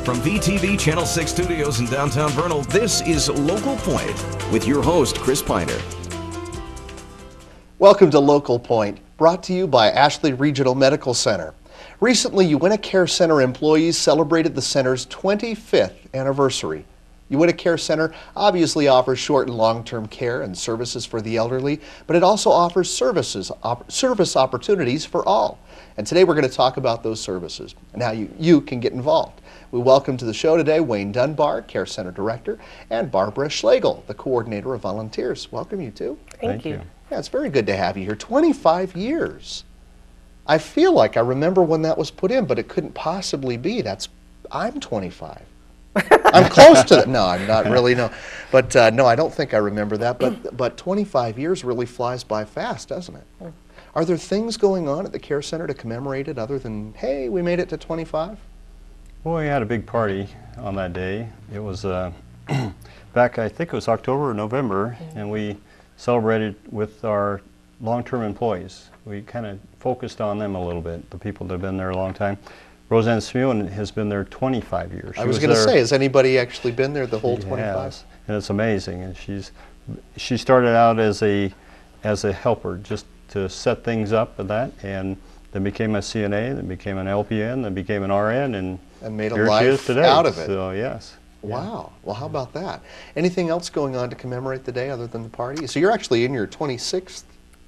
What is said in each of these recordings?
From VTV Channel 6 Studios in downtown Vernal, this is Local Point with your host, Chris Piner. Welcome to Local Point, brought to you by Ashley Regional Medical Center. Recently, Uintah Care Center employees celebrated the center's 25th anniversary. Uintah Care Center obviously offers short and long-term care and services for the elderly, but it also offers service opportunities for all. And today we're going to talk about those services and how you can get involved. We welcome to the show today Wayne Dunbar, Care Center Director, and Barbara Schlaegel, the Coordinator of Volunteers. Welcome, you two. Thank you. Yeah, it's very good to have you here. 25 years. I feel like I remember when that was put in, but it couldn't possibly be. I'm 25. I'm close to that. No, I'm not really, no. But no, I don't think I remember that. But 25 years really flies by fast, doesn't it? Are there things going on at the Care Center to commemorate it other than, hey, we made it to 25? Well, we had a big party on that day. It was back, I think it was October or November, and we celebrated with our long-term employees. We kind of focused on them a little bit, the people that have been there a long time. Roseanne Smuin has been there 25 years. I was going to say, has anybody actually been there the whole 25? Has, and it's amazing. And she started out as a helper, just to set things up with that, and then became a CNA, then became an LPN, then became an RN, and made a here life she is today. out of it. So yes. Wow. Well, how about that? Anything else going on to commemorate the day other than the party? So you're actually in your 26th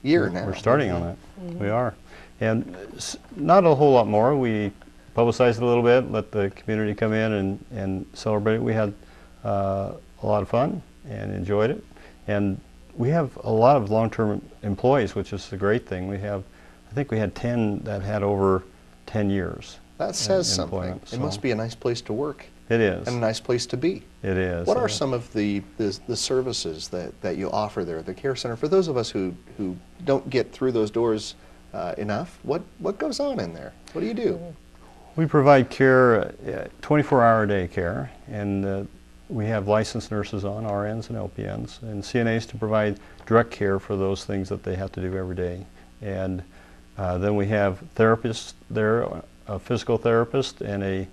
year now. We're starting on it. We are. And not a whole lot more. We publicized it a little bit, let the community come in and celebrate it. We had a lot of fun and enjoyed it. And we have a lot of long-term employees, which is a great thing. I think we had 10 that had over 10 years. That says something. So it must be a nice place to work. It is. And a nice place to be. It is. What are some of the services that you offer there, the Care Center? For those of us who don't get through those doors enough, what goes on in there? What do you do? We provide care, 24-hour-a-day care, and we have licensed nurses on, RNs and LPNs, and CNAs to provide direct care for those things that they have to do every day. And then we have therapists there, a physical therapist and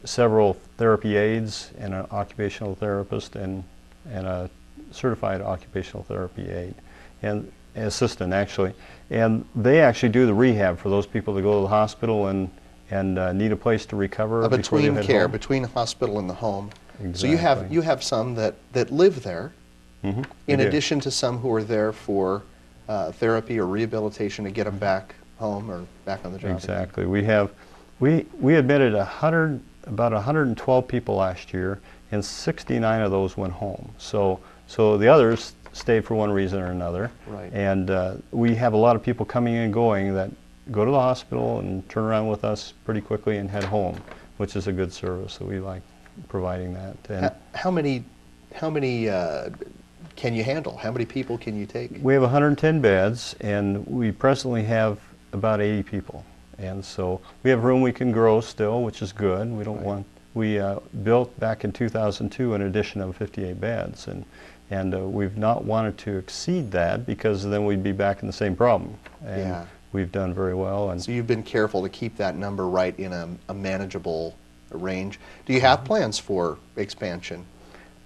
several therapy aides, and an occupational therapist and a certified occupational therapy aide, and assistant actually. And they actually do the rehab for those people that go to the hospital and need a place to recover. Between care, between the hospital and the home. Exactly. So you have some that live there, in addition to some who are there for therapy or rehabilitation to get them back home or back on the job. Exactly. We admitted about 112 people last year, and 69 of those went home. So the others stayed for one reason or another. Right. And we have a lot of people coming and going that go to the hospital and turn around with us pretty quickly and head home, which is a good service. So we like providing that. And how many can you handle? How many people can you take? We have 110 beds, and we presently have about 80 people. And so we have room we can grow still, which is good. We don't want. We built back in 2002 an addition of 58 beds, and we've not wanted to exceed that because then we'd be back in the same problem. And we've done very well. And so you've been careful to keep that number right in a manageable range. Do you have plans for expansion?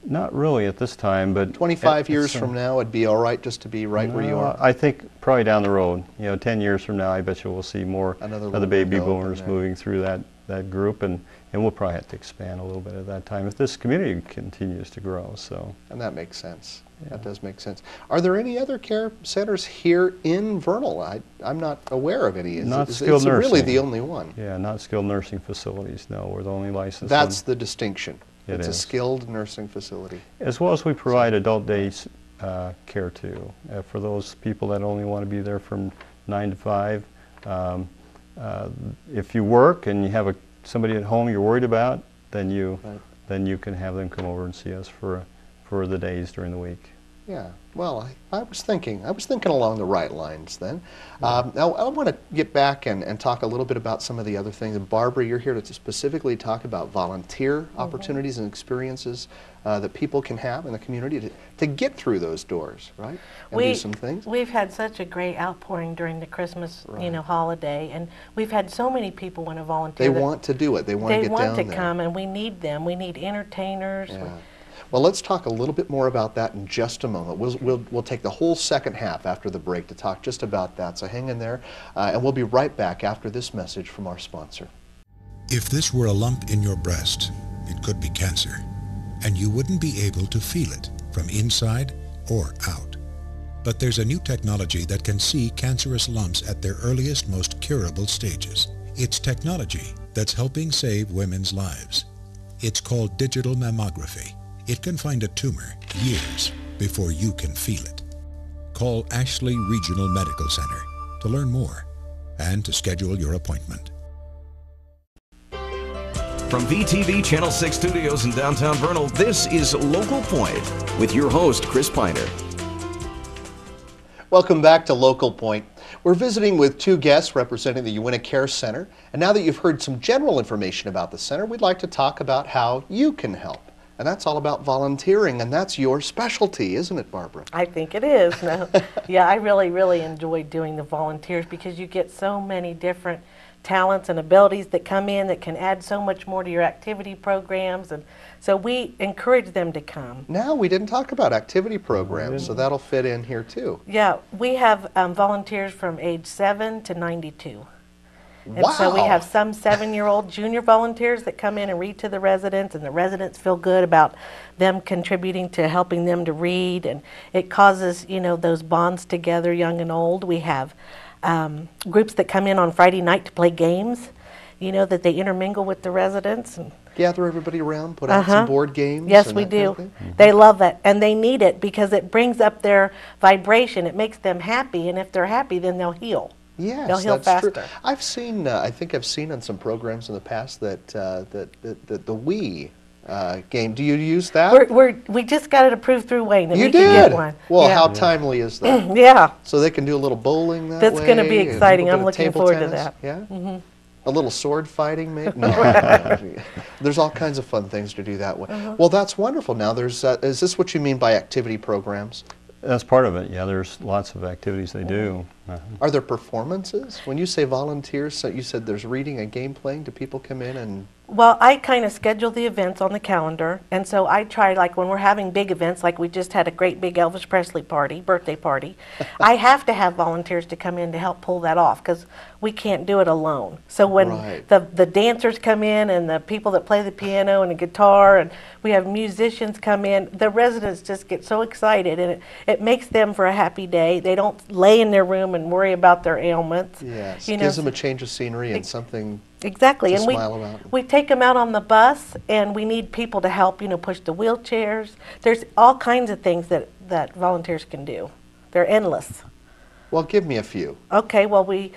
Not really at this time, but 25 years from now, it'd be all right just to be right where you are? I think probably down the road, 10 years from now, I bet you we'll see more of the baby boomers moving through that group, and we'll probably have to expand a little bit at that time if this community continues to grow. So. And that makes sense. Yeah. That does make sense. Are there any other care centers here in Vernal? I'm not aware of any. Not skilled nursing. It's really the only one. Yeah, not skilled nursing facilities. No, we're the only licensed That's one. the distinction. It's a skilled nursing facility. As well as we provide adult day care too, for those people that only want to be there from 9 to 5. If you work and you have somebody at home you're worried about, then you can have them come over and see us for the days during the week. Yeah. Well, I was thinking along the right lines then. Now I want to get back and talk a little bit about some of the other things. And Barbara, you're here to specifically talk about volunteer opportunities and experiences that people can have in the community to get through those doors, right? And do some things. We've had such a great outpouring during the Christmas, holiday, and we've had so many people want to volunteer. They want to do it. They want to get down there. They want to come, and we need them. We need entertainers. Yeah. Well, let's talk a little bit more about that in just a moment. We'll take the whole second half after the break to talk just about that, so hang in there, and we'll be right back after this message from our sponsor. If this were a lump in your breast, it could be cancer, and you wouldn't be able to feel it from inside or out. But there's a new technology that can see cancerous lumps at their earliest, most curable stages. It's technology that's helping save women's lives. It's called digital mammography. It can find a tumor years before you can feel it. Call Ashley Regional Medical Center to learn more and to schedule your appointment. From VTV Channel 6 Studios in downtown Vernal, this is Local Point with your host, Chris Piner. Welcome back to Local Point. We're visiting with two guests representing the Uintah Care Center. And now that you've heard some general information about the center, we'd like to talk about how you can help. And that's all about volunteering, and that's your specialty, isn't it, Barbara? I think it is. No. Yeah, I really enjoy doing the volunteers because you get so many different talents and abilities that come in that can add so much more to your activity programs, and so we encourage them to come. Now, we didn't talk about activity programs, so that'll fit in here too. Yeah, we have volunteers from age 7 to 92. And Wow. so we have some 7-year-old junior volunteers that come in and read to the residents, and the residents feel good about them contributing to helping them to read, and it causes, those bonds together, young and old. We have groups that come in on Friday night to play games, that they intermingle with the residents. And gather everybody around, put out some board games. Yes, we do. They love that, and they need it because it brings up their vibration. It makes them happy, and if they're happy, then they'll heal. Yes, they'll heal faster. True. I've seen, I think I've seen on some programs in the past that the Wii game. Do you use that? We just got it approved through Wayne. You we did? can get one. Well, how timely is that? Yeah. So they can do a little bowling that That's way? going to be exciting. A I'm little bit of looking forward table to tennis? that. Yeah? A little sword fighting, maybe? No. There's all kinds of fun things to do that way. Well, that's wonderful. Now, is this what you mean by activity programs? That's part of it, yeah. There's lots of activities they do. Are there performances? When you say volunteers, so you said there's reading and game playing. Do people come in and... Well, I kind of schedule the events on the calendar, and so I try, like when we're having big events, like we just had a great big Elvis Presley birthday party, I have to have volunteers to come in to help pull that off because we can't do it alone. So when the dancers come in and the people that play the piano and the guitar, and we have musicians come in, the residents just get so excited, and it makes them for a happy day. They don't lay in their room and worry about their ailments. Yes, gives them a change of scenery and something. Exactly, and we take them out on the bus, and we need people to help, push the wheelchairs. There's all kinds of things that volunteers can do. They're endless. Well, give me a few. Okay, well, we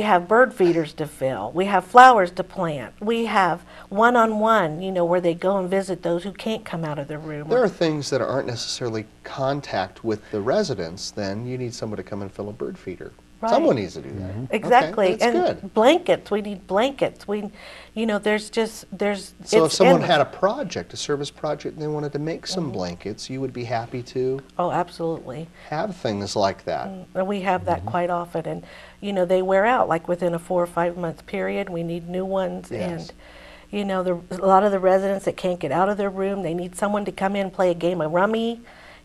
have bird feeders to fill. We have flowers to plant. We have one-on-one, where they go and visit those who can't come out of their room. There are things that aren't necessarily contact with the residents, then you need someone to come and fill a bird feeder. Right. Someone needs to do that. Exactly. Okay, that's and good. Blankets. We need blankets. There's. So if someone endless. had a service project, and they wanted to make some blankets, you would be happy to. Oh, absolutely. Have things like that. And we have that quite often, and they wear out like within a 4 or 5 month period. We need new ones, Yes. and a lot of the residents that can't get out of their room, they need someone to come in and play a game of rummy.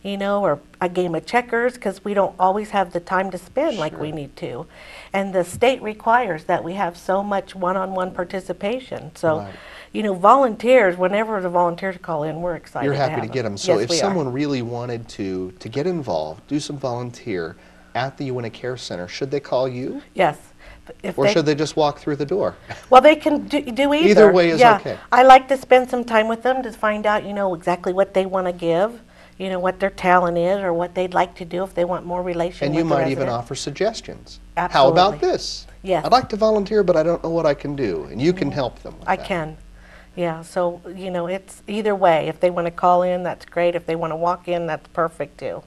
Or a game of checkers, because we don't always have the time to spend like we need to. And the state requires that we have so much one-on-one participation. So, volunteers, whenever the volunteers call in, we're excited. You're happy to get them. So yes, if someone really wanted to get involved, do some volunteer at the Uintah Care Center, should they call you? Yes. Or should they just walk through the door? Well, they can do either. Either way is okay. I like to spend some time with them to find out, exactly what they want to give. What their talent is or what they'd like to do if they want more relation and with you might the even resident. offer suggestions. Absolutely. How about this? Yes. I'd like to volunteer, but I don't know what I can do. And you can help them with I that. can. Yeah, so, it's either way. If they want to call in, that's great. If they want to walk in, that's perfect too.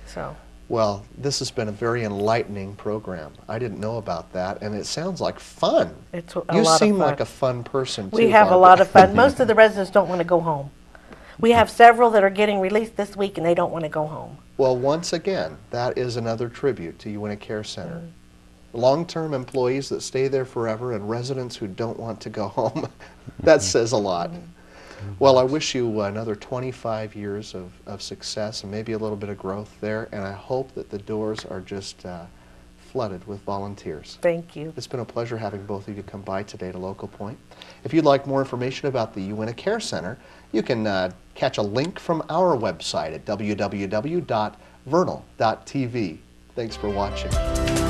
So. Well, this has been a very enlightening program. I didn't know about that, and it sounds like fun. It's a lot of You fun. seem like a fun person, too, We have a Barbara. lot of fun. Most of the residents don't want to go home. We have several that are getting released this week, and they don't want to go home. Well, once again, that is another tribute to Uintah Care Center. Long-term employees that stay there forever and residents who don't want to go home. That says a lot. Well, I wish you another 25 years of success and maybe a little bit of growth there, and I hope that the doors are just flooded with volunteers. Thank you. It's been a pleasure having both of you come by today to Local Point. If you'd like more information about the Uintah Care Center, you can catch a link from our website at www.vernal.tv. Thanks for watching.